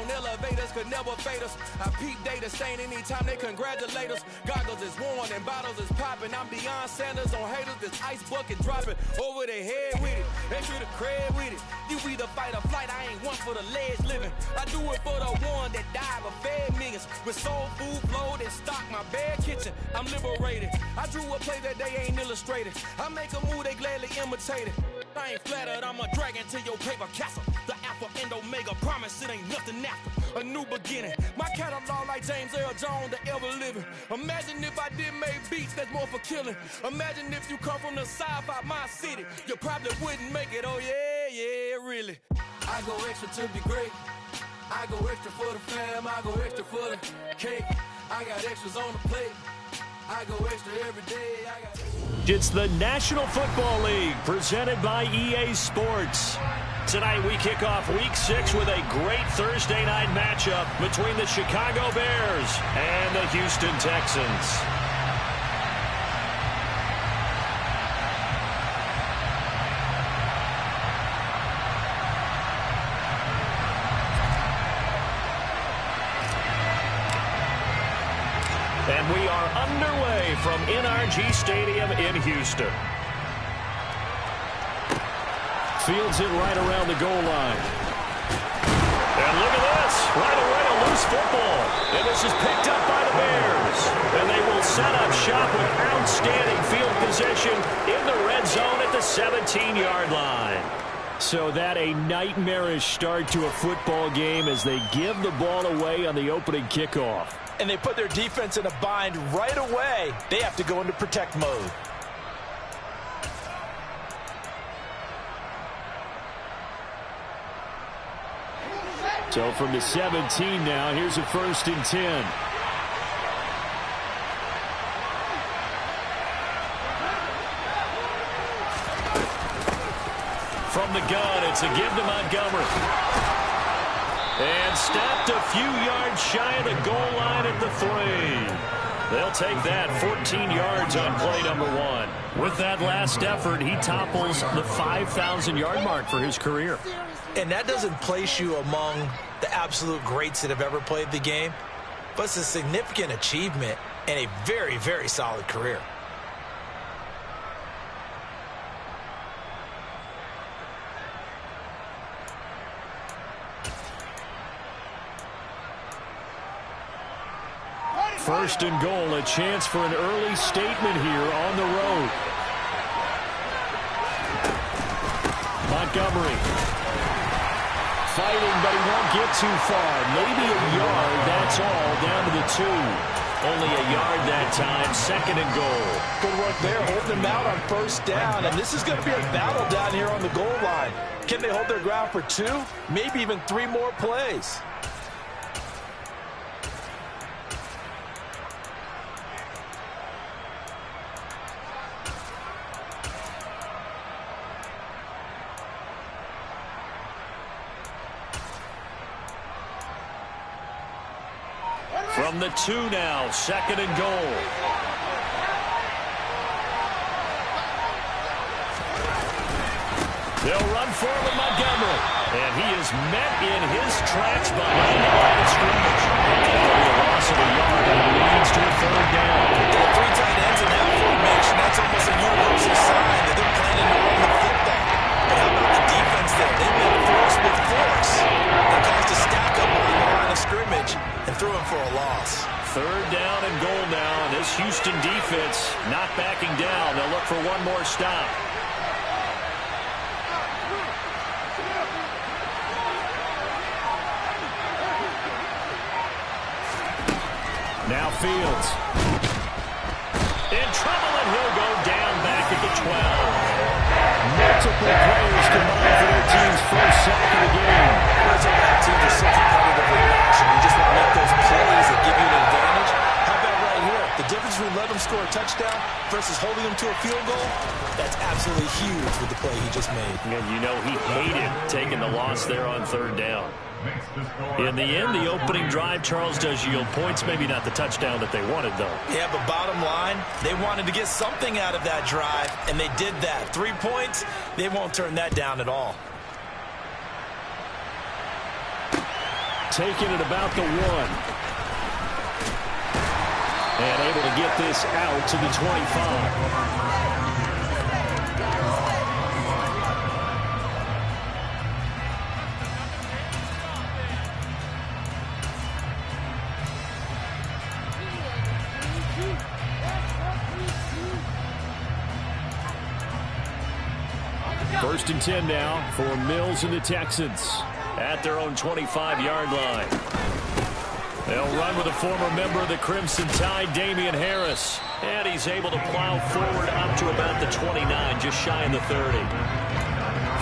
on elevators could never fade us. I peep data stain anytime they congratulate us. Goggles is worn and bottles is popping. I'm Deion Sanders on haters, this ice bucket dropping over their head with it. Extra the cred with it. You either fight or flight, I ain't one for the ledge living. I do it for the one that died but fed millions. With soul food flowed and stock my bad kitchen. I'm liberated. I drew a play that they ain't illustrated. I make a move they gladly imitate it. I ain't flattered, I'm a dragon to your paper castle. The Alpha and Omega, promise it ain't nothing after. A new beginning. My catalog like James Earl Jones, the ever living. Imagine if I did make beats that's more for killing. Imagine if you come from the south out my city. You probably wouldn't make it, oh yeah, really. I go extra to be great. I go extra for the fam, I go extra for the cake. I got extras on the plate. I go extra every day. It's the National Football League presented by EA Sports. Tonight we kick off Week 6 with a great Thursday night matchup between the Chicago Bears and the Houston Texans. And we are underway from NRG Stadium in Houston. Fields it right around the goal line. And look at this. Right away, a loose football. And this is picked up by the Bears. And they will set up shop with outstanding field position in the red zone at the 17-yard line. So that a nightmarish start to a football game as they give the ball away on the opening kickoff. And they put their defense in a bind right away. They have to go into protect mode. So from the 17 now, here's a 1st and 10. From the gun, it's a give to Montgomery. And stopped a few yards shy of the goal line at the 3. They'll take that 14 yards on play number 1. With that last effort, he topples the 5,000-yard mark for his career. And that doesn't place you among the absolute greats that have ever played the game, but it's a significant achievement and a very, very solid career. First and goal, a chance for an early statement here on the road. Montgomery. Fighting, but he won't get too far. Maybe a yard, that's all, down to the 2. Only a yard that time, 2nd and goal. Good work there, holding them out on 1st down, and this is going to be a battle down here on the goal line. Can they hold their ground for 2? Maybe even 3 more plays. From the 2 now, 2nd and goal. They'll run forward with Montgomery. And he is met in his tracks behind the line of scrimmage. A loss of a yard and leads to a 3rd down. There are 3 tight ends in that formation. That's almost a universal sign that they're planning to run the football. But how about the defense there? They met force with force. That caused a stack up on the line of scrimmage and threw him for a loss. 3rd down and goal now. And this Houston defense not backing down. They'll look for one more stop. Now Fields. In trouble, and he'll go down back at the 12. Multiple players combined for their team's first sack of the game. Those are that team are so competitively action. You just want to make those plays that give you an advantage. How about right here? The difference between letting them score a touchdown versus holding them to a field goal, that's absolutely huge with the play he just made. And you know he hated taking the loss there on 3rd down. In the end, the opening drive, Charles, does yield points. Maybe not the touchdown that they wanted, though. Yeah, but bottom line, they wanted to get something out of that drive, and they did that. 3 points, they won't turn that down at all. taking it about the 1. And able to get this out to the 25. First and 10 now for Mills and the Texans at their own 25-yard line. They'll run with a former member of the Crimson Tide, Damian Harris. And he's able to plow forward up to about the 29, just shy of the 30.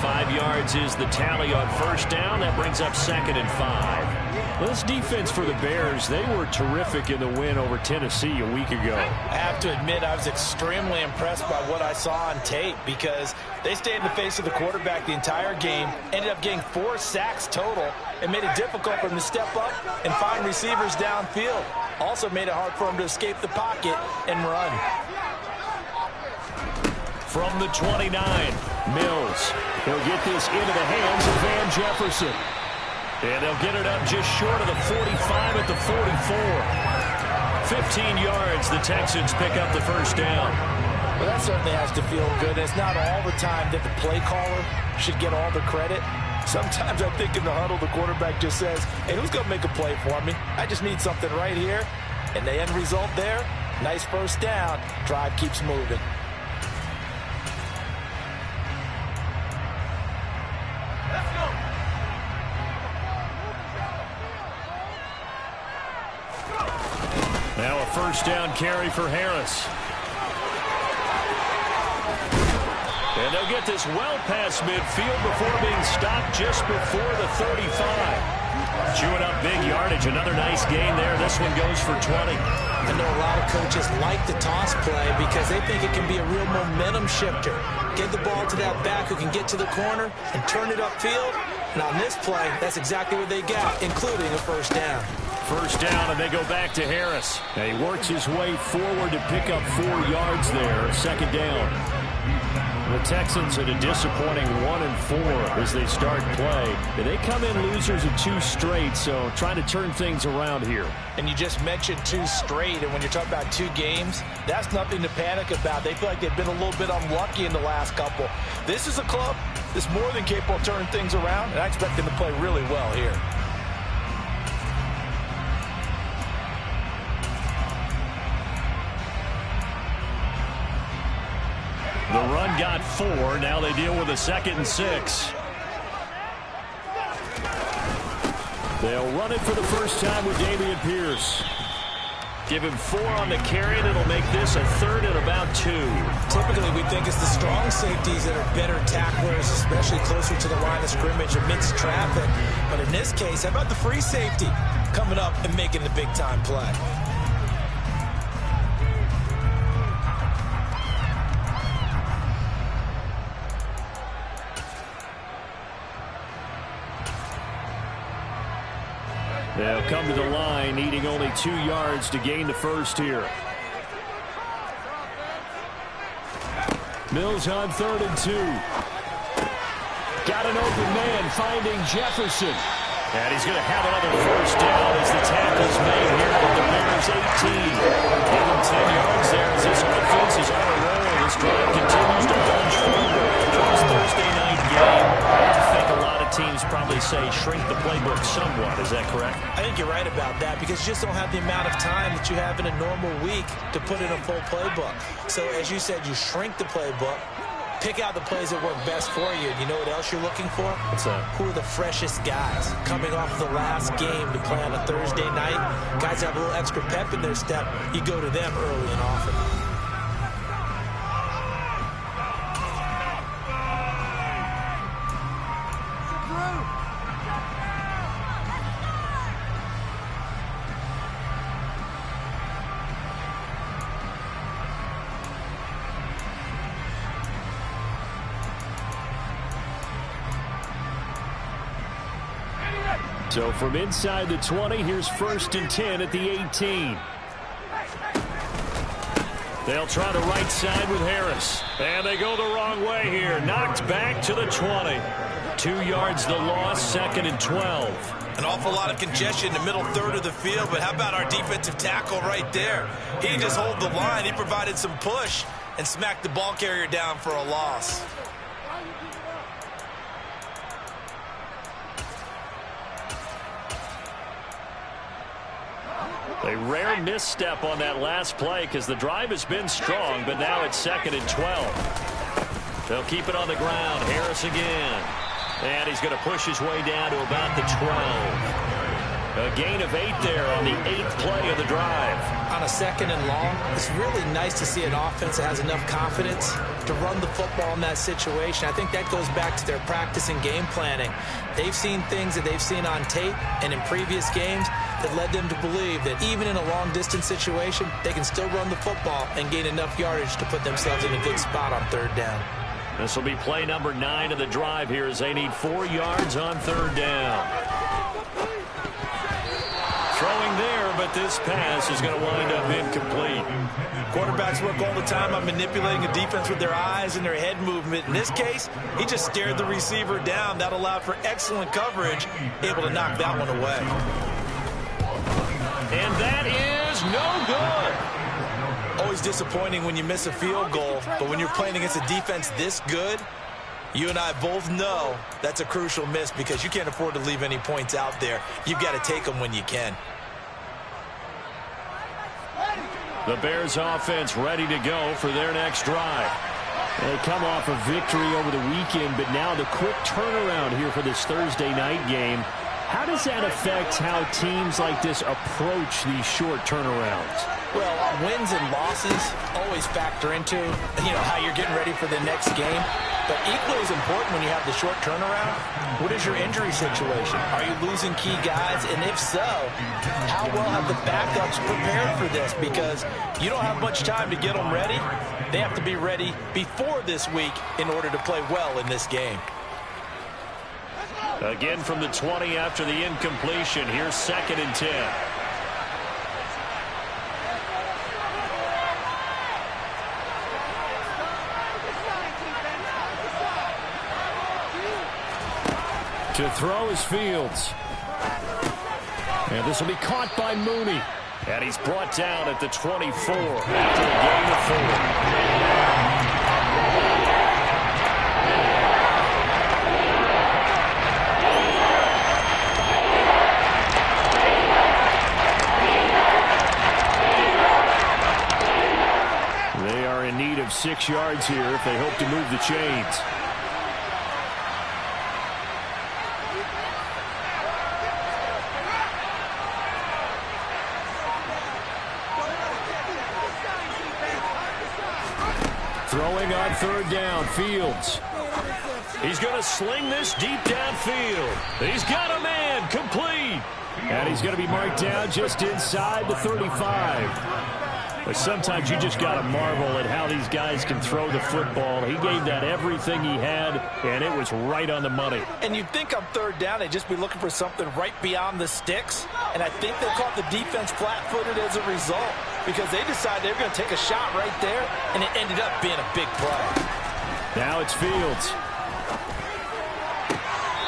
5 yards is the tally on first down. That brings up 2nd and 5. This defense for the Bears, they were terrific in the win over Tennessee a week ago. I have to admit, I was extremely impressed by what I saw on tape because they stayed in the face of the quarterback the entire game, ended up getting 4 sacks total, and made it difficult for him to step up and find receivers downfield. Also made it hard for him to escape the pocket and run. From the 29, Mills. He'll get this into the hands of Van Jefferson. And they'll get it up just short of the 45 at the 44. 15 yards, the Texans pick up the first down. Well, that certainly has to feel good. It's not all the time that the play caller should get all the credit. Sometimes I think in the huddle, the quarterback just says, hey, who's going to make a play for me? I just need something right here. And the end result there, nice first down. Drive keeps moving. Now a first down carry for Harris. And they'll get this well past midfield before being stopped just before the 35. Chewing up big yardage. Another nice gain there. This one goes for 20. I know a lot of coaches like the toss play because they think it can be a real momentum shifter. Get the ball to that back who can get to the corner and turn it upfield. And on this play, that's exactly what they got, including a first down. First down, and they go back to Harris. And he works his way forward to pick up 4 yards there. Second down. The Texans at a disappointing 1-4 as they start play. They come in losers of 2 straight, so trying to turn things around here. And you just mentioned 2 straight, and when you're talking about 2 games, that's nothing to panic about. They feel like they've been a little bit unlucky in the last couple. This is a club that's more than capable of turning things around, and I expect them to play really well here. The run got 4. Now they deal with a 2nd and 6. They'll run it for the first time with Dameon Pierce. Give him 4 on the carry, and it'll make this a 3rd and about 2. Typically, we think it's the strong safeties that are better tacklers, especially closer to the line of scrimmage amidst traffic. But in this case, how about the free safety coming up and making the big-time play? They'll come to the line, needing only 2 yards to gain the first here. Mills on 3rd and 2. Got an open man, finding Jefferson. And he's going to have another first down as the tackle's made here at the Bears 18. Give him 10 yards there as this offense is on a roll. This drive continues to punch forward. It's Thursday night game. I think a lot of teams probably say shrink the playbook somewhat. Is that correct? I think you're right about that because you just don't have the amount of time that you have in a normal week to put in a full playbook. So as you said, you shrink the playbook. Pick out the plays that work best for you. And you know what else you're looking for? What's that? Who are the freshest guys coming off the last game to play on a Thursday night? Guys have a little extra pep in their step. You go to them early and often. So from inside the 20, here's 1st and 10 at the 18. They'll try the right side with Harris. And they go the wrong way here. Knocked back to the 20. 2 yards the loss, 2nd and 12. An awful lot of congestion in the middle third of the field, but how about our defensive tackle right there? He didn't just hold the line. He provided some push and smacked the ball carrier down for a loss. A rare misstep on that last play because the drive has been strong, but now it's 2nd and 12. They'll keep it on the ground. Harris again. And he's going to push his way down to about the 12. A gain of 8 there on the 8th play of the drive. On a 2nd and long, it's really nice to see an offense that has enough confidence to run the football in that situation. I think that goes back to their practice and game planning. They've seen things that they've seen on tape and in previous games that led them to believe that even in a long-distance situation, they can still run the football and gain enough yardage to put themselves in a good spot on 3rd down. This will be play number 9 of the drive here as they need 4 yards on 3rd down. Throwing there, but this pass is going to wind up incomplete. Quarterbacks work all the time on manipulating a defense with their eyes and their head movement. In this case, he just stared the receiver down. That allowed for excellent coverage, able to knock that one away. And that is no good. Always disappointing when you miss a field goal, but when you're playing against a defense this good, you and I both know that's a crucial miss because you can't afford to leave any points out there. You've got to take them when you can. The Bears offense ready to go for their next drive. They come off a victory over the weekend, but now the quick turnaround here for this Thursday night game. How does that affect how teams like this approach these short turnarounds? Well, wins and losses always factor into, how you're getting ready for the next game. But equally as important when you have the short turnaround, what is your injury situation? Are you losing key guys? And if so, how well have the backups prepared for this? Because you don't have much time to get them ready. They have to be ready before this week in order to play well in this game. Again from the 20 after the incompletion. Here's 2nd and 10. To throw is Fields. And this will be caught by Mooney. And he's brought down at the 24 after a gain of 4. They are in need of 6 yards here if they hope to move the chains. Throwing on 3rd down, Fields. He's going to sling this deep downfield. He's got a man, complete. And he's going to be marked down just inside the 35. But sometimes you just got to marvel at how these guys can throw the football. He gave that everything he had, and it was right on the money. And you'd think on 3rd down they'd just be looking for something right beyond the sticks. And I think they caught the defense flat-footed as a result because they decided they were going to take a shot right there, and it ended up being a big play. Now it's Fields.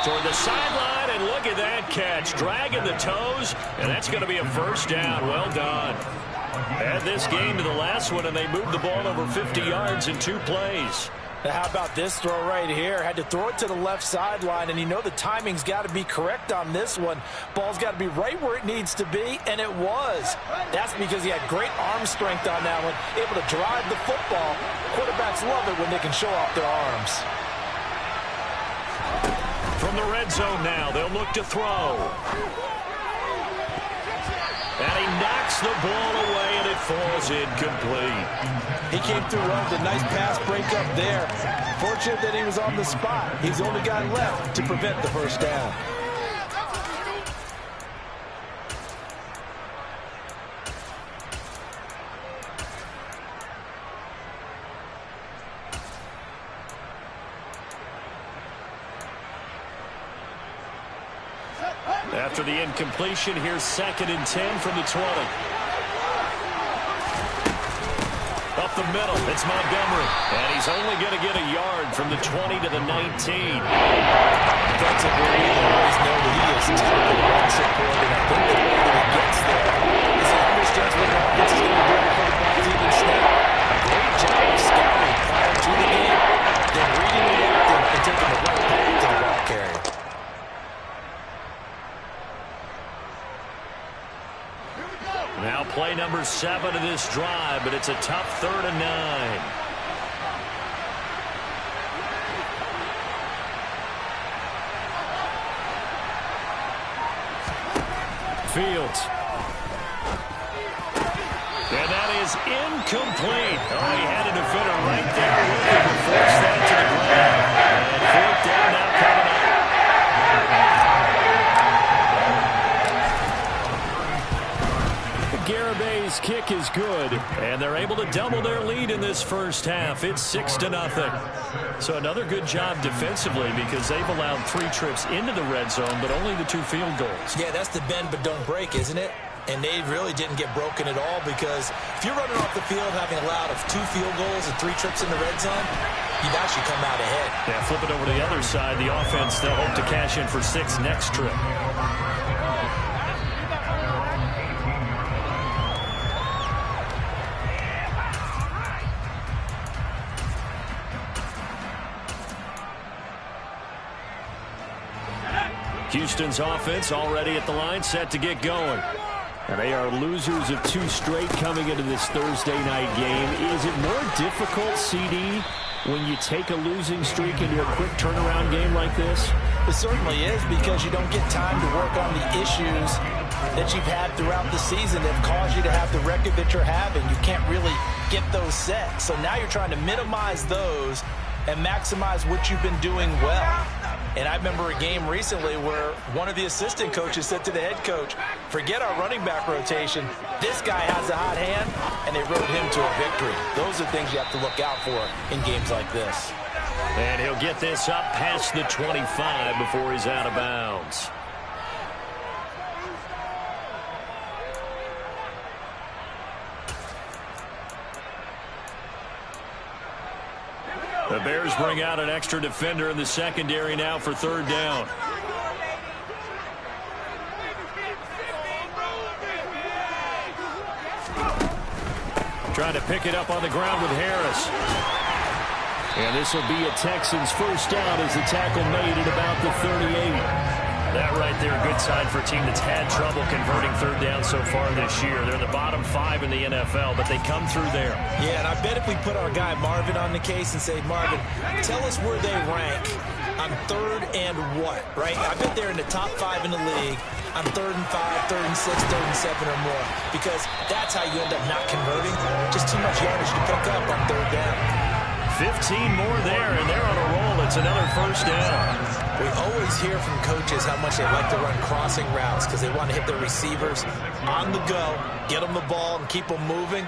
Toward the sideline, and look at that catch. Dragging the toes, and that's going to be a 1st down. Well done. Add this game to the last one, and they moved the ball over 50 yards in 2 plays. Now how about this throw right here? Had to throw it to the left sideline, and the timing's got to be correct on this one. Ball's got to be right where it needs to be, and it was. That's because he had great arm strength on that one, able to drive the football. Quarterbacks love it when they can show off their arms. From the red zone now, they'll look to throw. And he knocks the ball away, and it falls incomplete. He came through well with a nice pass breakup there. Fortunate that he was on the spot. He's the only guy left to prevent the 1st down. After the incompletion, here's 2nd and 10 from the 20. A up the middle. It's Montgomery. And he's only going to get a yard from the 20 to the 19. Defensively, you always know that he is tough and run support, and I think the way that he gets there is he understands what the offense is going to do before the ball's even snapped. A great job of scouting prior to the game, then reading the act and taking the right path to the ball carrier. Now play number 7 of this drive, but it's a tough 3rd and 9. Fields. And that is incomplete. Oh, he had a defender right there with him to force that to the ground. And 4th down now coming up. Garabay's kick is good, and they're able to double their lead in this first half. It's 6-0. So another good job defensively because they've allowed 3 trips into the red zone, but only the 2 field goals. Yeah, that's the bend but don't break, isn't it? And they really didn't get broken at all because if you're running off the field having allowed 2 field goals and 3 trips in the red zone, you've actually come out ahead. Yeah, flip it over to the other side. The offense, they'll hope to cash in for 6 next trip. Houston's offense already at the line, set to get going. And they are losers of 2 straight coming into this Thursday night game. Is it more difficult, CD, when you take a losing streak into a quick turnaround game like this? It certainly is because you don't get time to work on the issues that you've had throughout the season that have caused you to have the record that you're having. You can't really get those set. So now you're trying to minimize those and maximize what you've been doing well. And I remember a game recently where one of the assistant coaches said to the head coach, forget our running back rotation. This guy has a hot hand, and they rode him to a victory. Those are things you have to look out for in games like this. And he'll get this up past the 25 before he's out of bounds. The Bears bring out an extra defender in the secondary now for 3rd down. Trying to pick it up on the ground with Harris. And this will be a Texans first down as the tackle made at about the 38. That right there, a good sign for a team that's had trouble converting 3rd down so far this year. They're in the bottom 5 in the NFL, but they come through there. Yeah, and I bet if we put our guy Marvin on the case and say, Marvin, tell us where they rank on 3rd and what, right? I bet they're in the top 5 in the league on 3rd and 5, 3rd and 6, 3rd and 7 or more, because that's how you end up not converting. Just too much yardage to pick up on 3rd down. 15 more there, and they're on a roll. It's another first down. We always hear from coaches how much they like to run crossing routes because they want to hit their receivers on the go, get them the ball, and keep them moving.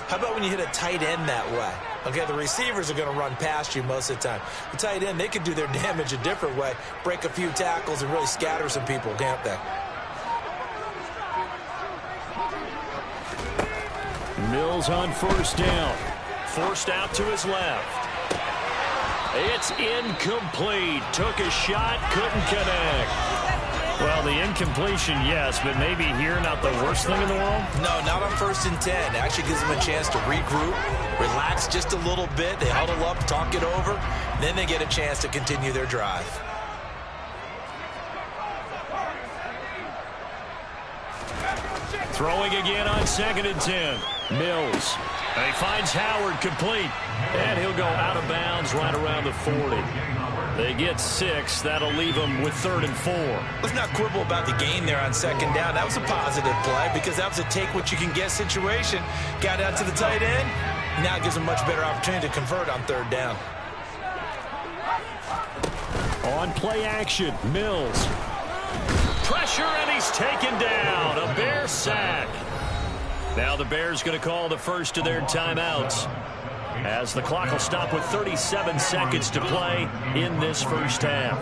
How about when you hit a tight end that way? Okay, the receivers are going to run past you most of the time. The tight end, they can do their damage a different way, break a few tackles, and really scatter some people, can't they? Mills on first down. Forced out to his left. It's incomplete. Took a shot, couldn't connect. Well, the incompletion, yes, but maybe here not the worst thing in the world? No, not on 1st and 10. It actually gives them a chance to regroup, relax just a little bit. They huddle up, talk it over. Then they get a chance to continue their drive. Throwing again on 2nd and 10. Mills. And he finds Howard complete. And he'll go out of bounds right around the 40. They get 6. That'll leave them with 3rd and 4. Let's not quibble about the gain there on 2nd down. That was a positive play because that was a take-what-you-can-get situation. Got out to the tight end. Now it gives them a much better opportunity to convert on 3rd down. On play action, Mills. Pressure, and he's taken down. A Bear sack. Now the Bears going to call the first of their timeouts, as the clock will stop with 37 seconds to play in this first half.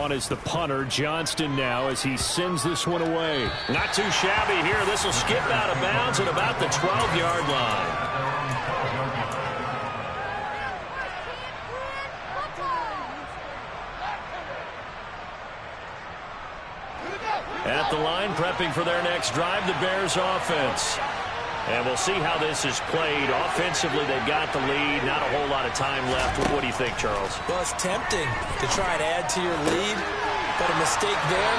on is the punter, Johnston, now as he sends this one away. Not too shabby here. This will skip out of bounds at about the 12-yard line. At the line, prepping for their next drive, the Bears offense. And we'll see how this is played. Offensively, they've got the lead. Not a whole lot of time left. What do you think, Charles? Well, it's tempting to try and add to your lead, but a mistake there,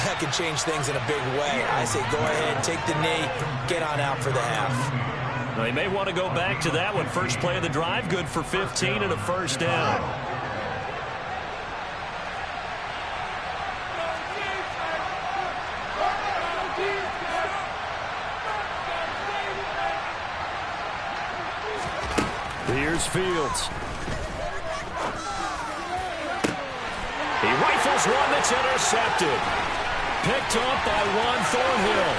that could change things in a big way. I say go ahead, take the knee, get on out for the half. Now, they may want to go back to that one. First play of the drive, good for 15 and a first down. Here's Fields. He rifles one that's intercepted. Picked off by Juan Thornhill.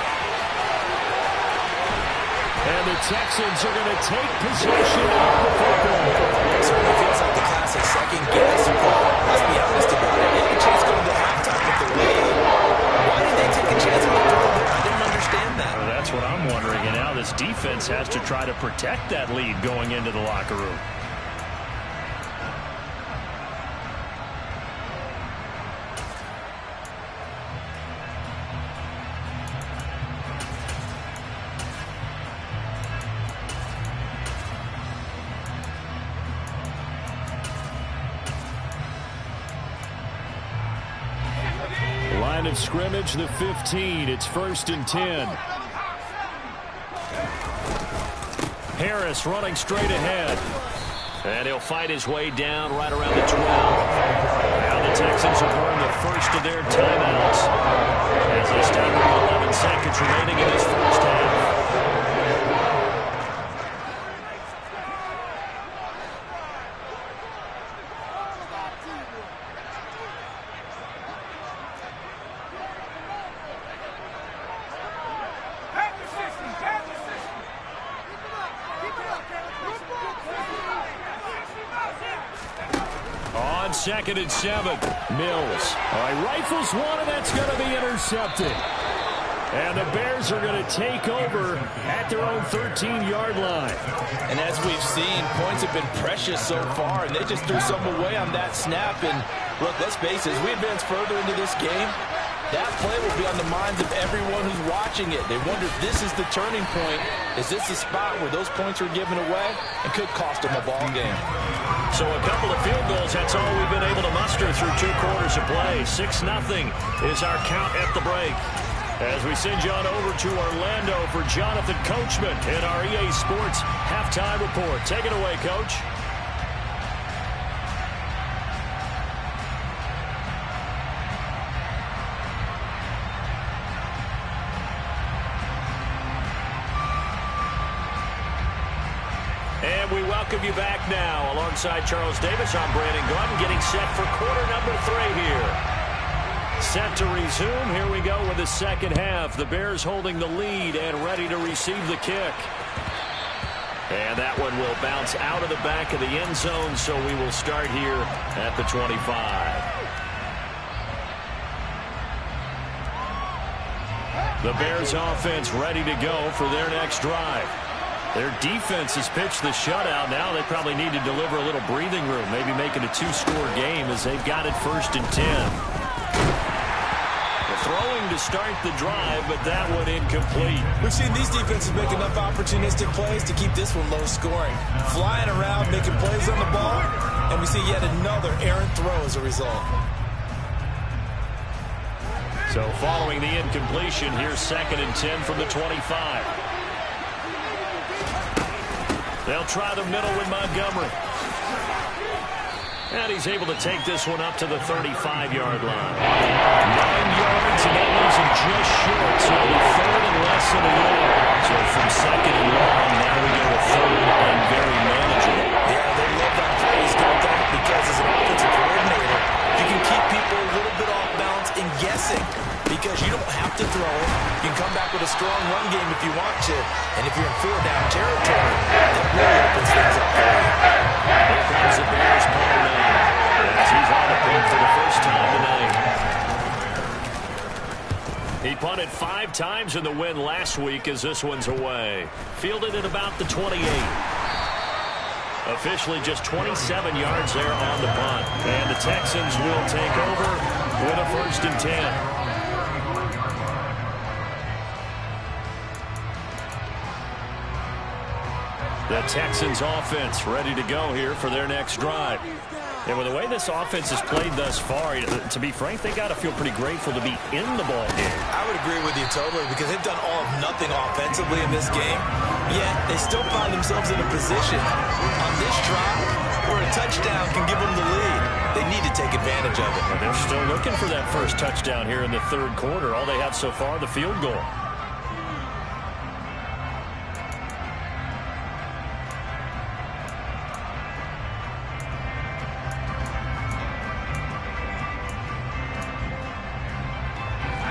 And the Texans are going to take possession of the football. Certainly feels like the classic second guess. Let's be honest about it. They had a chance going to halftime with the lead. Why did they take a chance on the throw there? I didn't understand that. Well, that's what I'm wondering. And now this defense has to try to protect that lead going into the locker room. Line of scrimmage, the 15. It's 1st and 10. Harris running straight ahead. And he'll fight his way down right around the 12. Now the Texans will burn the first of their timeouts as they start with 11 seconds remaining in this first half. On 2nd and 7, Mills. All right, rifles one, and that's going to be intercepted. And the Bears are going to take over at their own 13-yard line. And as we've seen, points have been precious so far, and they just threw some away on that snap. And look, let's face it, as we advance further into this game, that play will be on the minds of everyone who's watching it. They wonder if this is the turning point. Is this the spot where those points are given away and could cost them a ball game? So a couple of field goals, that's all we've been able to muster through 2 quarters of play. 6-0 is our count at the break. As we send you on over to Orlando for Jonathan Coachman in our EA Sports Halftime Report. Take it away, Coach. And we welcome you back now. Alongside Charles Davis, I'm Brandon Gordon, getting set for quarter number 3 here. Set to resume. Here we go with the second half. The Bears holding the lead and ready to receive the kick. And that one will bounce out of the back of the end zone, so we will start here at the 25. The Bears offense ready to go for their next drive. Their defense has pitched the shutout. Now they probably need to deliver a little breathing room, maybe make it a 2-score game as they've got it 1st and 10. Throwing to start the drive, but that one incomplete. We've seen these defenses make enough opportunistic plays to keep this one low scoring. Flying around, making plays on the ball, and we see yet another errant throw as a result. So following the incompletion, here's 2nd and 10 from the 25. They'll try the middle with Montgomery. And he's able to take this one up to the 35-yard line. 9 yards, and that leaves him just short. So it'll be 3rd and less than a yard. So from 2nd and long, now we go to 3rd and very manageable. Yeah, they love that phrase, don't they? Because as an offensive coordinator, you can keep people a little bit off balance and guessing. Because you don't have to throw it. You can come back with a strong run game if you want to. And if you're in 4-down territory, that really opens things up for you. Here comes the Bears punter now. as he's on the punt for the first time tonight. He punted 5 times in the win last week as this one's away. Fielded at about the 28. Officially just 27 yards there on the punt. And the Texans will take over with a 1st and 10. The Texans offense ready to go here for their next drive. And with the way this offense has played thus far, to be frank, they got to feel pretty grateful to be in the ball game. I would agree with you totally because they've done all of nothing offensively in this game, yet they still find themselves in a position on this drive where a touchdown can give them the lead. They need to take advantage of it. Well, they're still looking for that first touchdown here in the 3rd quarter. All they have so far, the field goal.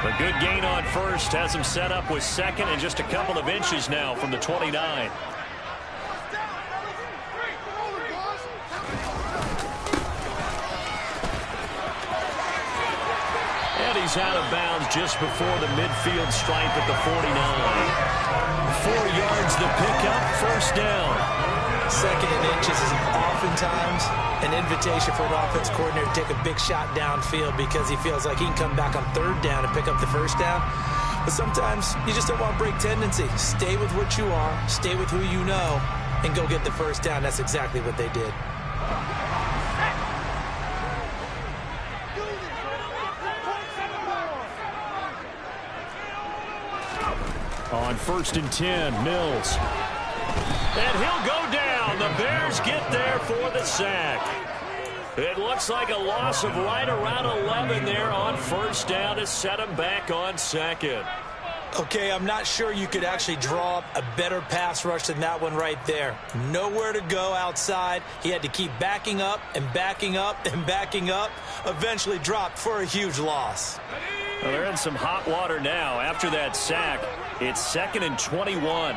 A good gain on 1st has him set up with 2nd and just a couple of inches now from the 29. And he's out of bounds just before the midfield stripe at the 49. 4 yards the pickup, 1st down. 2nd and inches is oftentimes an invitation for an offense coordinator to take a big shot downfield because he feels like he can come back on 3rd down and pick up the 1st down. But sometimes you just don't want to break tendency. Stay with what you are, stay with who you know, and go get the 1st down. That's exactly what they did. On 1st and 10, Mills. And he'll go down. The Bears get there for the sack. It looks like a loss of right around 11 there on 1st down to set him back on 2nd. Okay, I'm not sure you could actually draw up a better pass rush than that one right there. Nowhere to go outside. He had to keep backing up and backing up and backing up. Eventually dropped for a huge loss. Well, they're in some hot water now. After that sack, it's 2nd and 21.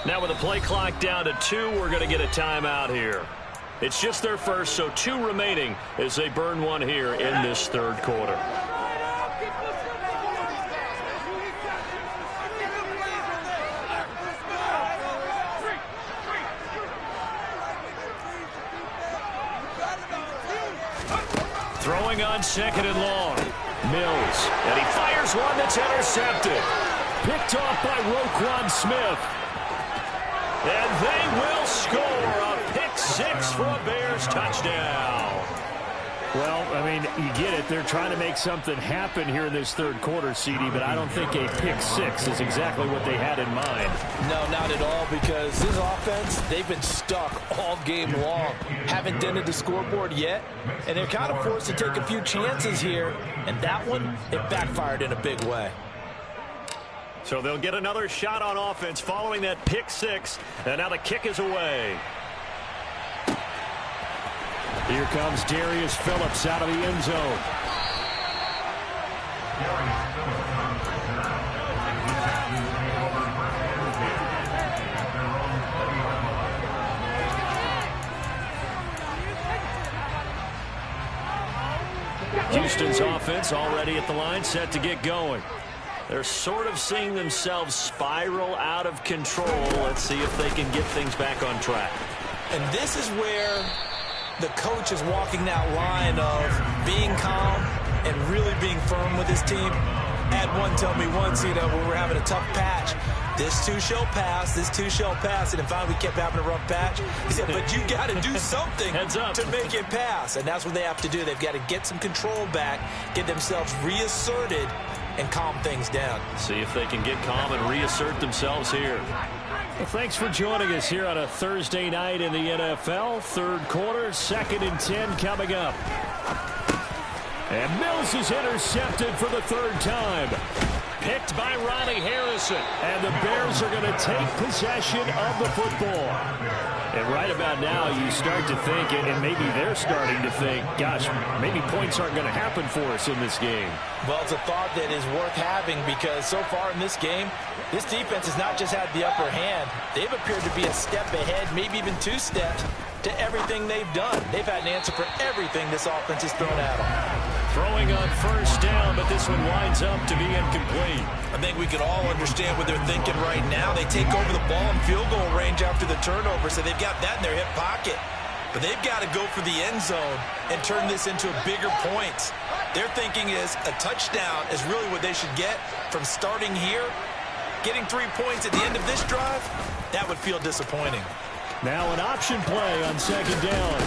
Now with the play clock down to 2, we're going to get a timeout here. It's just their first, so 2 remaining as they burn one here in this 3rd quarter. Throwing on 2nd and long. Mills, and he fires one that's intercepted. Picked off by Roquan Smith. And they will score a pick 6 for a Bears touchdown. Well, I mean, you get it. They're trying to make something happen here in this 3rd quarter, CD, but I don't think a pick 6 is exactly what they had in mind. No, not at all, because this offense, they've been stuck all game long. Haven't dented the scoreboard yet, and they're kind of forced to take a few chances here. And that one, it backfired in a big way. So they'll get another shot on offense following that pick 6, and now the kick is away. Here comes Darius Phillips out of the end zone. Houston's offense already at the line, set to get going. They're sort of seeing themselves spiral out of control. Let's see if they can get things back on track. And this is where the coach is walking that line of being calm and really being firm with his team. I had one tell me once, when we were having a tough patch, this too shall pass, this too shall pass. And finally we kept having a rough patch. He said, but you got to do something to make it pass. And that's what they have to do. They've got to get some control back, get themselves reasserted, and calm things down. See if they can get calm and reassert themselves here. Well, thanks for joining us here on a Thursday night in the NFL. 3rd quarter, 2nd and 10 coming up. And Mills is intercepted for the 3rd time. picked by Ronnie Harrison. And the Bears are going to take possession of the football. And right about now, you start to think, and maybe they're starting to think, gosh, maybe points aren't going to happen for us in this game. Well, it's a thought that is worth having because so far in this game, this defense has not just had the upper hand. They've appeared to be a step ahead, maybe even 2 steps, to everything they've done. They've had an answer for everything this offense has thrown at them. Throwing on first down, but this one winds up to be incomplete. I think we can all understand what they're thinking right now. They take over the ball in field goal range after the turnover, so they've got that in their hip pocket. But they've got to go for the end zone and turn this into bigger points. Their thinking is a touchdown is really what they should get from starting here. Getting 3 points at the end of this drive, that would feel disappointing. Now an option play on second down.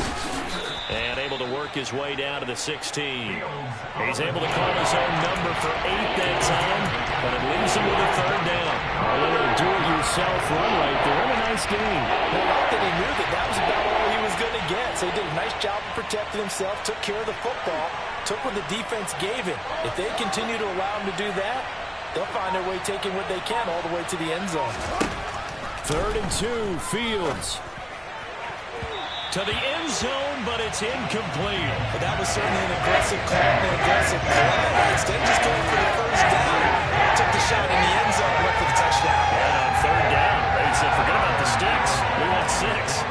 And able to work his way down to the 16. He's able to call his own number for 8 that time, but it leaves him with a third down. A little do-it-yourself run right there. And a nice game. I like that he knew that was about all he was going to get. So he did a nice job of protecting himself, took care of the football, took what the defense gave him. If they continue to allow him to do that, they'll find their way taking what they can all the way to the end zone. 3rd and 2, Fields. To the end zone, but it's incomplete. But that was certainly an aggressive call and an aggressive play. Instead of just going for the first down, took the shot in the end zone, went for the touchdown. And on 3rd down, they said, forget about the sticks. We want 6.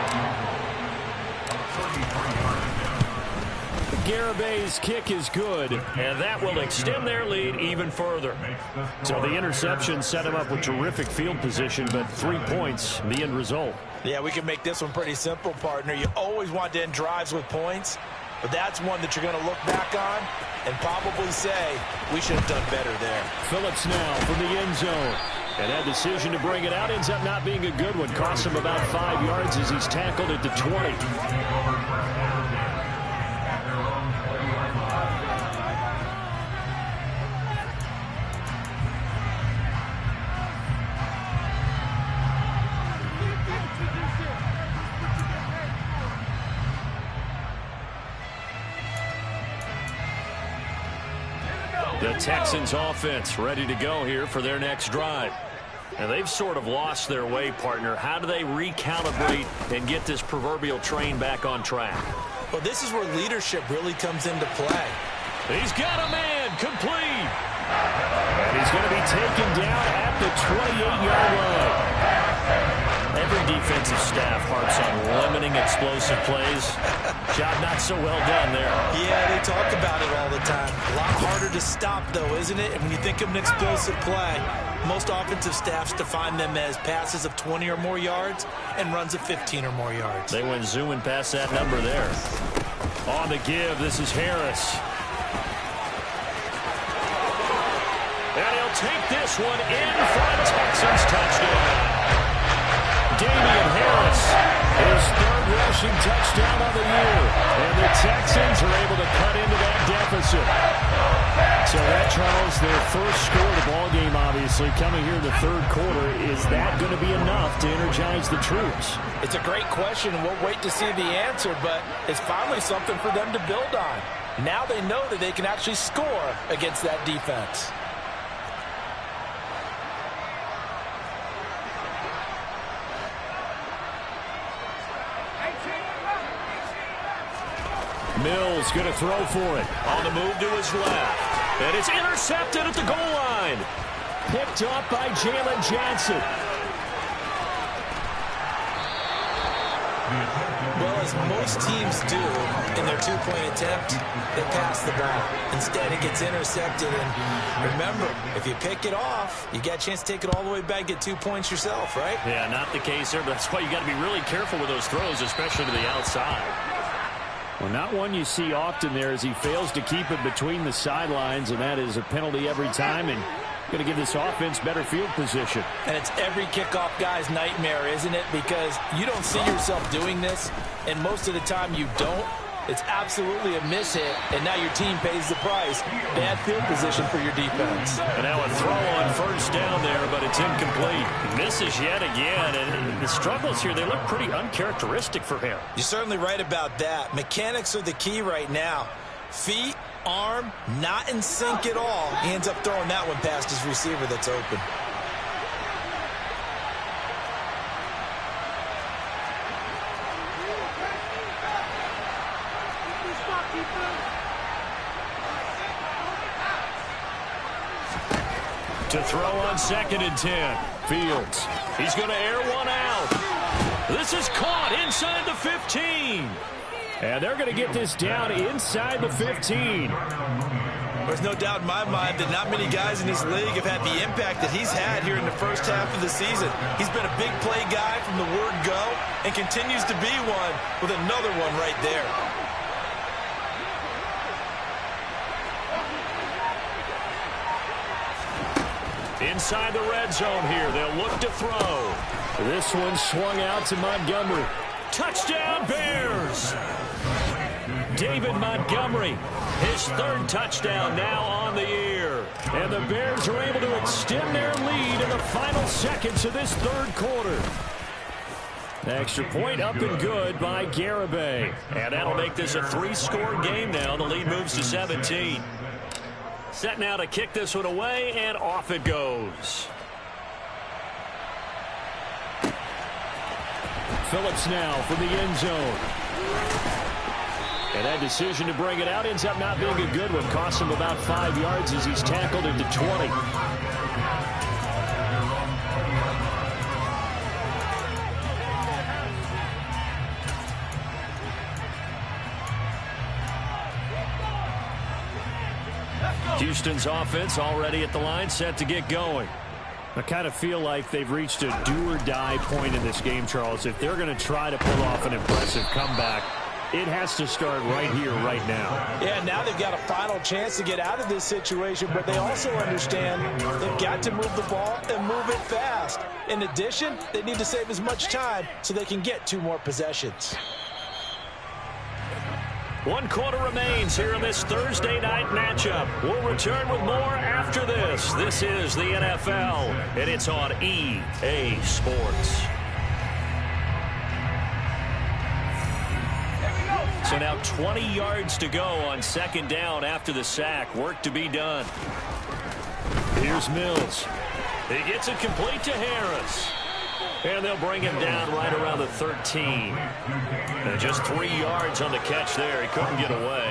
Garabay's kick is good, and that will extend their lead even further. So the interception set him up with terrific field position, but 3 points, the end result. Yeah, we can make this one pretty simple, partner. You always want to end drives with points, but that's one that you're going to look back on and probably say, we should have done better there. Phillips now from the end zone. And that decision to bring it out ends up not being a good one. Costs him about 5 yards as he's tackled at the 20. The Texans offense ready to go here for their next drive. And they've sort of lost their way, partner. How do they recalibrate and get this proverbial train back on track? Well, this is where leadership really comes into play. He's got a man complete. And he's going to be taken down at the 28-yard line. Every defensive staff harps on limiting explosive plays. Job not so well done there. Yeah, they talk about it all the time. A lot harder to stop, though, isn't it? And when you think of an explosive play, most offensive staffs define them as passes of 20 or more yards and runs of 15 or more yards. They went zooming past that number there. On the give, this is Harris. And he'll take this one in for a Texans touchdown. Damian Harris, his 3rd rushing touchdown of the year. And the Texans are able to cut into that deficit. So that, Charles, their first score of the ballgame, obviously, coming here in the 3rd quarter. Is that going to be enough to energize the troops? It's a great question, and we'll wait to see the answer, but it's finally something for them to build on. Now they know that they can actually score against that defense. Mills going to throw for it. On the move to his left. And it's intercepted at the goal line. Picked up by Jalen Johnson. Well, as most teams do in their 2-point attempt, they pass the ball. Instead, it gets intercepted. And remember, if you pick it off, you got a chance to take it all the way back, get 2 points yourself, right? Yeah, not the case there, but that's why you got to be really careful with those throws, especially to the outside. Well, not one you see often there as he fails to keep it between the sidelines, and that is a penalty every time, and going to give this offense better field position. And it's every kickoff guy's nightmare, isn't it? Because you don't see yourself doing this, and most of the time you don't. It's absolutely a mishit, and now your team pays the price. Bad field position for your defense. And now a throw on first down there, but it's incomplete. Misses yet again, and the struggles here, they look pretty uncharacteristic for him. You're certainly right about that. Mechanics are the key right now. Feet, arm, not in sync at all. He ends up throwing that one past his receiver that's open. To throw on 2nd and 10. Fields. He's going to air one out. This is caught inside the 15. And they're going to get this down inside the 15. There's no doubt in my mind that not many guys in this league have had the impact that he's had here in the first half of the season. He's been a big play guy from the word go and continues to be one with another one right there. Inside the red zone here. They'll look to throw. This one swung out to Montgomery. Touchdown, Bears! David Montgomery, his 3rd touchdown now on the year. And the Bears are able to extend their lead in the final seconds of this 3rd quarter. Extra point up and good by Garibay. And that'll make this a 3-score game now. The lead moves to 17. Set now to kick this one away, and off it goes. Phillips now from the end zone. And that decision to bring it out ends up not being a good one. Costs him about 5 yards as he's tackled into 20. Houston's offense already at the line, set to get going. I kind of feel like they've reached a do-or-die point in this game, Charles. If they're going to try to pull off an impressive comeback, it has to start right here, right now. Yeah, now they've got a final chance to get out of this situation, but they also understand they've got to move the ball and move it fast. In addition, they need to save as much time so they can get 2 more possessions. 1 quarter remains here in this Thursday night matchup. We'll return with more after this. This is the NFL, and it's on EA Sports. So now 20 yards to go on 2nd down after the sack. Work to be done. Here's Mills. He gets it complete to Harris. And they'll bring him down right around the 13. And just 3 yards on the catch there. He couldn't get away.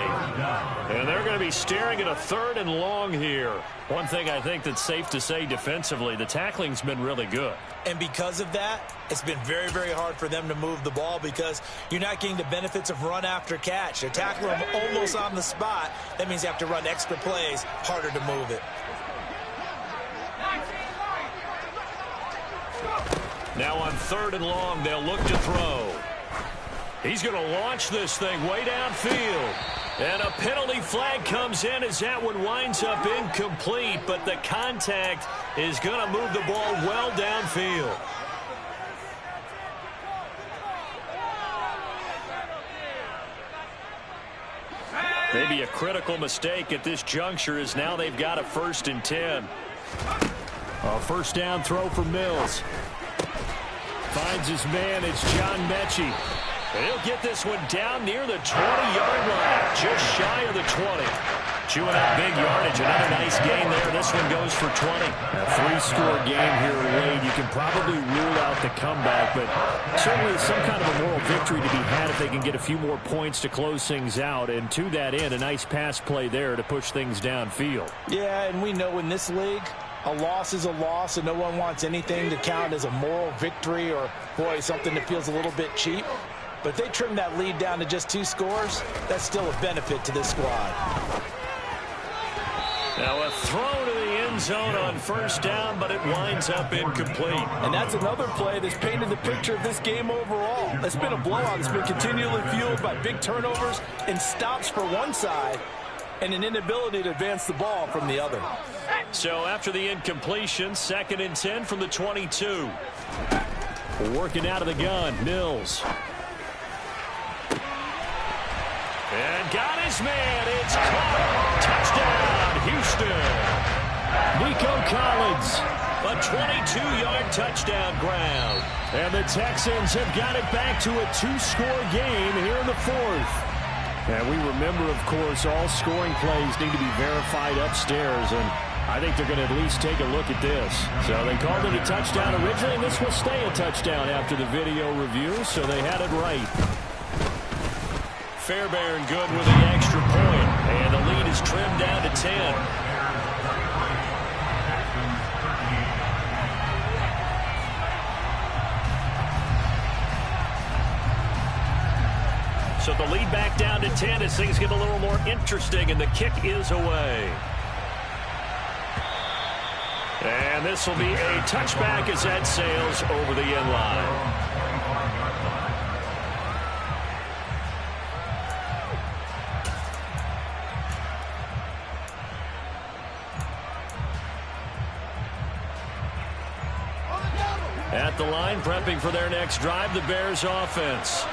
And they're going to be staring at a 3rd and long here. One thing I think that's safe to say defensively, the tackling's been really good. And because of that, it's been very, very hard for them to move the ball because you're not getting the benefits of run after catch. They're tackling them almost on the spot. That means you have to run extra plays, harder to move it. Now on 3rd and long, they'll look to throw. He's going to launch this thing way downfield. And a penalty flag comes in as that one winds up incomplete, but the contact is going to move the ball well downfield. Maybe a critical mistake at this juncture as now they've got a 1st and 10. A 1st down throw for Mills. Finds his man, it's John Mechie. And he'll get this one down near the 20-yard line, just shy of the 20. Chewing up big yardage, another nice gain there. This one goes for 20. A 3-score game here late. You can probably rule out the comeback, but certainly some kind of a moral victory to be had if they can get a few more points to close things out. And to that end, a nice pass play there to push things downfield. Yeah, and we know in this league, a loss is a loss, and no one wants anything to count as a moral victory or, boy, something that feels a little bit cheap. But if they trim that lead down to just 2 scores, that's still a benefit to this squad. Now a throw to the end zone on 1st down, but it winds up incomplete. And that's another play that's painted the picture of this game overall. It's been a blowout. It's been continually fueled by big turnovers and stops for one side and an inability to advance the ball from the other. So after the incompletion, 2nd and 10 from the 22. Working out of the gun, Mills. And got his man. It's caught. Touchdown, Houston. Nico Collins. A 22-yard touchdown grab. And the Texans have got it back to a 2-score game here in the 4th. And we remember, of course, all scoring plays need to be verified upstairs, and I think they're going to at least take a look at this. So they called it a touchdown originally, and this will stay a touchdown after the video review, so they had it right. Fairbairn good with the extra point, and the lead is trimmed down to 10. So the lead back down to 10 as things get a little more interesting, and the kick is away. And this will be a touchback as that sails over the end line. At the line, prepping for their next drive, the Bears offense.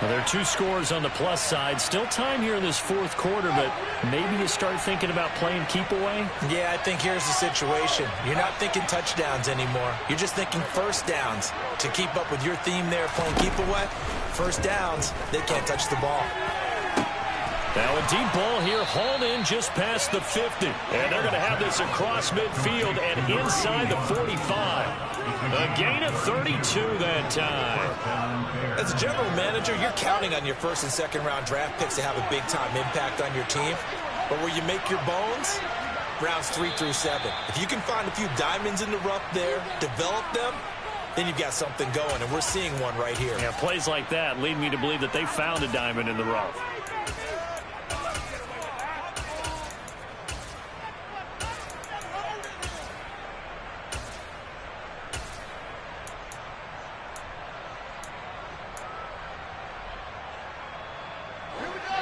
Well, there are 2 scores on the plus side. Still time here in this fourth quarter, but maybe you start thinking about playing keep away? Yeah, I think here's the situation. You're not thinking touchdowns anymore. You're just thinking first downs. To keep up with your theme there, playing keep away, first downs, they can't touch the ball. Now a deep ball here, hauled in just past the 50. And they're going to have this across midfield and inside the 45. A gain of 32 that time. As a general manager, you're counting on your first and second round draft picks to have a big-time impact on your team. But where you make your bones, rounds 3 through 7. If you can find a few diamonds in the rough there, develop them, then you've got something going, and we're seeing one right here. Yeah, plays like that lead me to believe that they found a diamond in the rough.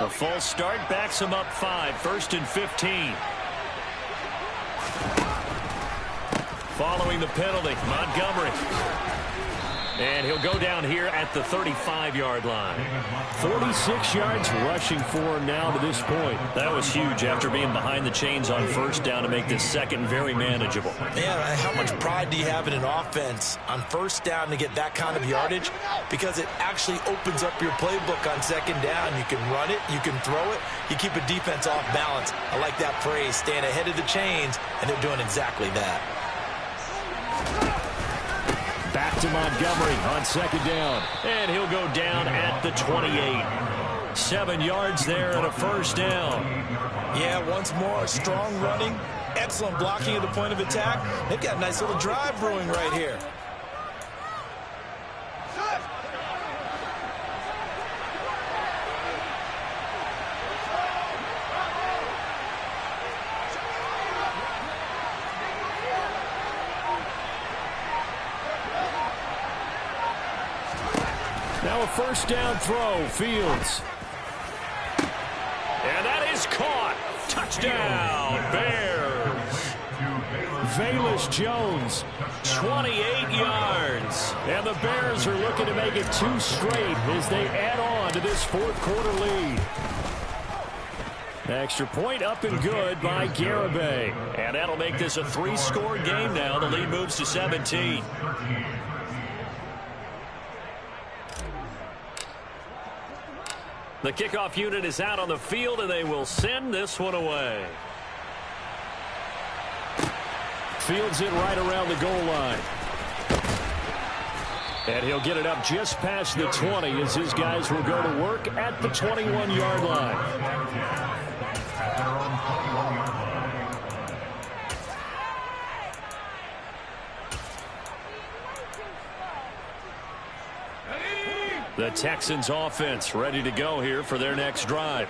A false start backs him up 5, 1st and 15. Following the penalty, Montgomery. And he'll go down here at the 35-yard line. 46 yards rushing for him now to this point. That was huge after being behind the chains on first down to make this second very manageable. Yeah, how much pride do you have in an offense on first down to get that kind of yardage? Because it actually opens up your playbook on second down. You can run it, you can throw it, you keep a defense off balance. I like that phrase, staying ahead of the chains, and they're doing exactly that. Back to Montgomery on second down. And he'll go down at the 28. 7 yards there and a first down. Yeah, once more, strong running, excellent blocking at the point of attack. They've got a nice little drive brewing right here. Now a first down throw, Fields. And that is caught. Touchdown, Bears. Velus Jones, 28 yards. And the Bears are looking to make it 2 straight as they add on to this fourth quarter lead. Extra point up and good by Garibay. And that'll make this a 3-score game now. The lead moves to 17. The kickoff unit is out on the field, and they will send this one away. Fields it right around the goal line. And he'll get it up just past the 20 as his guys will go to work at the 21-yard line. The Texans offense ready to go here for their next drive.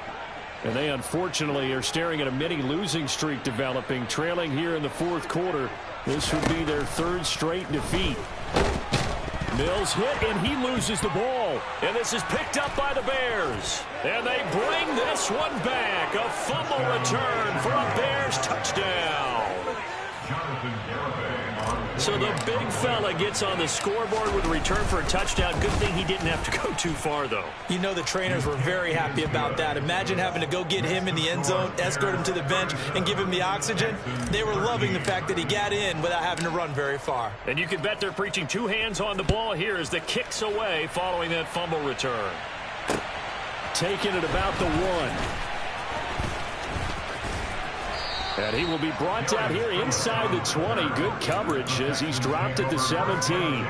And they unfortunately are staring at a mini losing streak developing, trailing here in the fourth quarter. This would be their 3rd straight defeat. Mills hit, and he loses the ball. And this is picked up by the Bears. And they bring this one back. A fumble return for a Bears touchdown. So the big fella gets on the scoreboard with a return for a touchdown. Good thing he didn't have to go too far, though. You know the trainers were very happy about that. Imagine having to go get him in the end zone, escort him to the bench, and give him the oxygen. They were loving the fact that he got in without having to run very far. And you can bet they're preaching 2 hands on the ball here as the kick's away following that fumble return. taken at about the 1. And he will be brought down here inside the 20. Good coverage as he's dropped at the 17.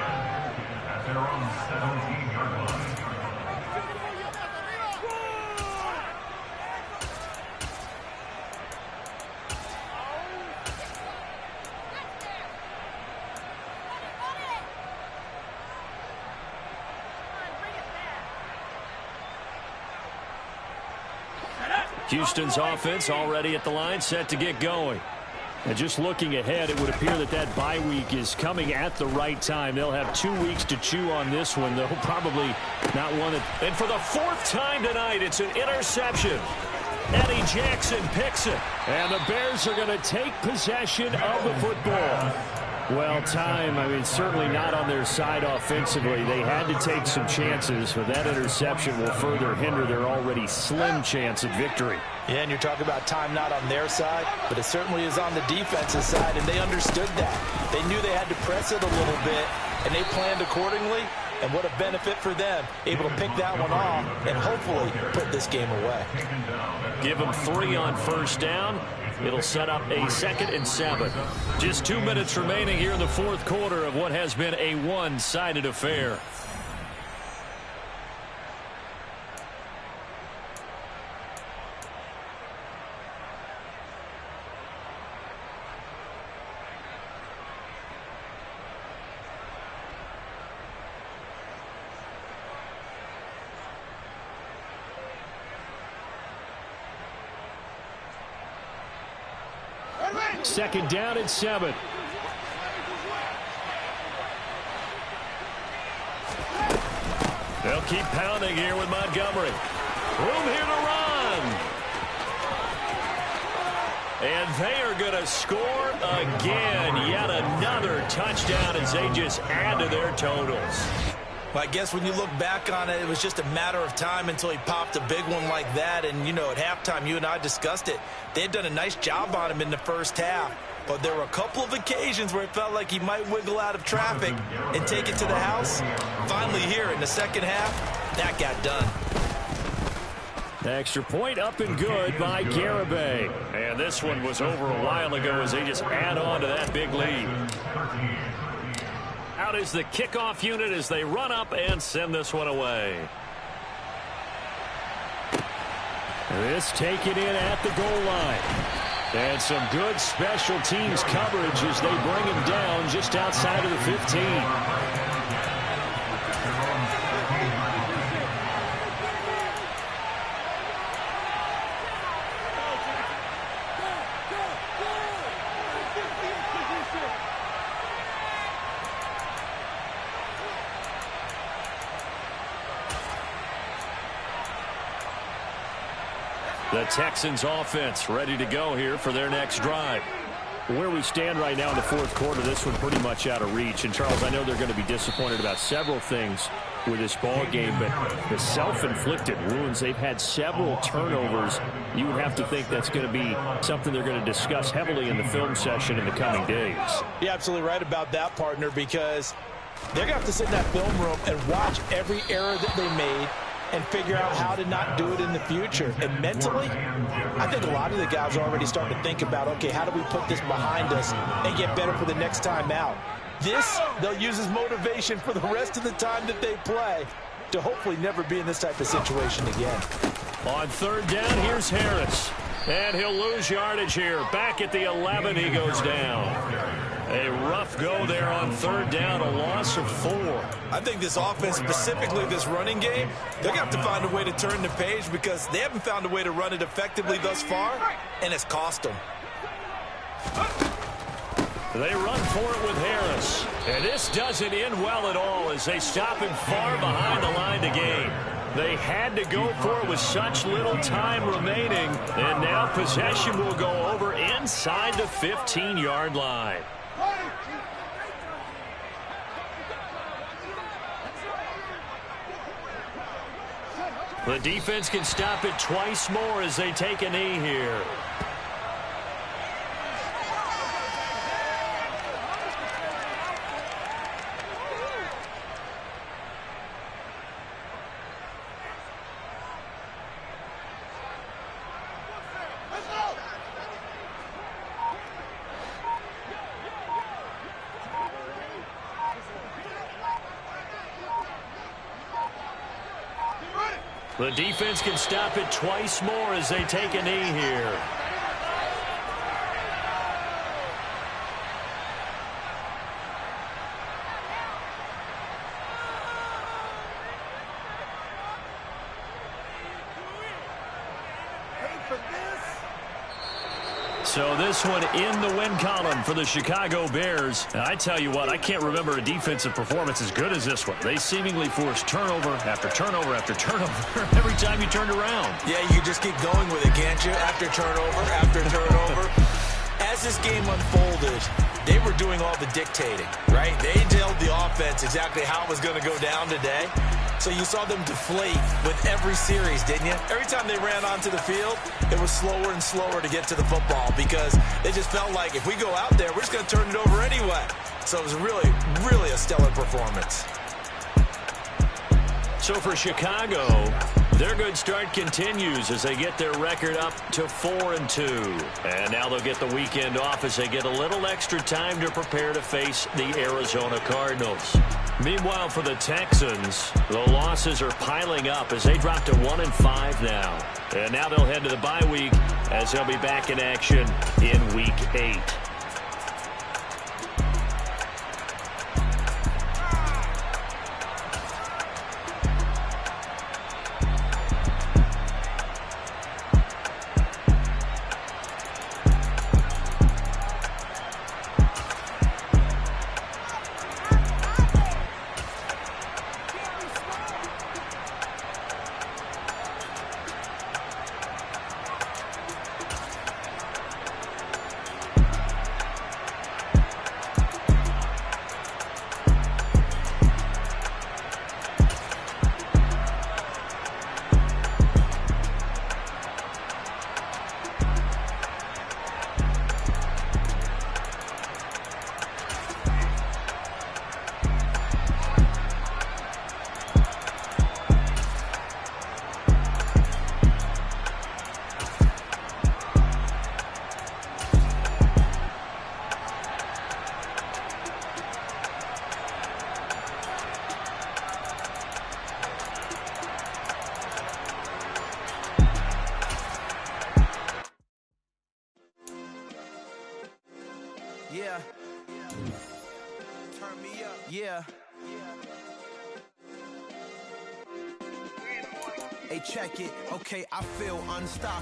Houston's offense already at the line, set to get going. And just looking ahead, it would appear that that bye week is coming at the right time. They'll have 2 weeks to chew on this one. They'll probably not want it. And for the 4th time tonight, it's an interception. Eddie Jackson picks it. And the Bears are going to take possession of the football. Well, time, I mean, certainly not on their side offensively. They had to take some chances, but that interception will further hinder their already slim chance at victory. Yeah, and you're talking about time not on their side, but it certainly is on the defensive side, and they understood that. They knew they had to press it a little bit, and they planned accordingly, and what a benefit for them, able to pick that one off and hopefully put this game away. Give them 3 on first down. It'll set up a 2nd and 7. Just 2 minutes remaining here in the 4th quarter of what has been a one-sided affair. Second down at 7. They'll keep pounding here with Montgomery. Room here to run. And they are going to score again. Yet another touchdown as they just add to their totals. Well, I guess when you look back on it, it was just a matter of time until he popped a big one like that. And, you know, at halftime, you and I discussed it. They had done a nice job on him in the first half. But there were a couple of occasions where it felt like he might wiggle out of traffic and take it to the house. Finally here in the second half, that got done. Extra point up and good by Garibay. And this one was over a while ago as they just add on to that big lead. Out is the kickoff unit as they run up and send this one away. This taken in at the goal line. And some good special teams coverage as they bring him down just outside of the 15. The Texans offense ready to go here for their next drive. Where we stand right now in the 4th quarter, this one pretty much out of reach. And, Charles, I know they're going to be disappointed about several things with this ball game, but the self-inflicted wounds, they've had several turnovers. You would have to think that's going to be something they're going to discuss heavily in the film session in the coming days. You're absolutely right about that, partner, because they're going to have to sit in that film room and watch every error that they made and figure out how to not do it in the future. And mentally, I think a lot of the guys are already starting to think about, okay, how do we put this behind us and get better for the next time out? This, they'll use as motivation for the rest of the time that they play to hopefully never be in this type of situation again. On 3rd down, here's Harris. And he'll lose yardage here. Back at the 11, he goes down. A rough go there on 3rd down, a loss of 4. I think this offense, specifically this running game, they're going to have to find a way to turn the page because they haven't found a way to run it effectively thus far, and it's cost them. They run for it with Harris. And this doesn't end well at all as they stop him far behind the line to gain. They had to go for it with such little time remaining. And now possession will go over inside the 15-yard line. The defense can stop it twice more as they take a knee here. The defense can stop it twice more as they take a knee here. So this one in the win column for the Chicago Bears. And I tell you what, I can't remember a defensive performance as good as this one. They seemingly forced turnover after turnover after turnover every time you turned around. Yeah, you just keep going with it, can't you? After turnover. As this game unfolded, they were doing all the dictating, right? They told the offense exactly how it was going to go down today. So you saw them deflate with every series, didn't you? Every time they ran onto the field, it was slower and slower to get to the football because they just felt like if we go out there, we're just going to turn it over anyway. So it was really, really a stellar performance. So for Chicago, their good start continues as they get their record up to 4-2. And now they'll get the weekend off as they get a little extra time to prepare to face the Arizona Cardinals. Meanwhile, for the Texans, the losses are piling up as they drop to 1-5 now. And now they'll head to the bye week as they'll be back in action in Week 8. Yeah. Turn me up. Yeah. Hey, check it. Okay, I feel unstoppable.